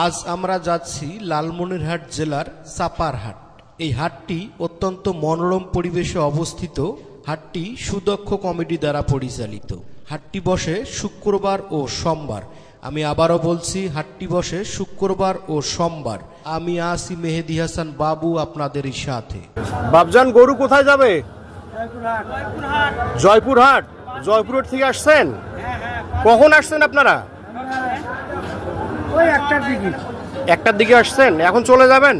আজ আমরা যাচ্ছি লালমনিরহাট জেলার চাপার হাট। এই হাটটি অত্যন্ত মনোরম পরিবেশে অবস্থিত। হাটটি সুদক্ষ কমিটি দ্বারা পরিচালিত। হাটটি বসে শুক্রবার ও সোমবার। আমি আবারও বলছি, হাটটি বসে শুক্রবার ও সোমবার। আমি আছি মেহেদি হাসান বাবু আপনাদেরই সাথে। বাবজান, গরু কোথায় যাবে? জয়পুরহাট। জয়পুরহাট থেকে আসছেন? কখন আসছেন আপনারা? ওই একটার দিকে একটার দিকে আসছেন, এখন চলে যাবেন?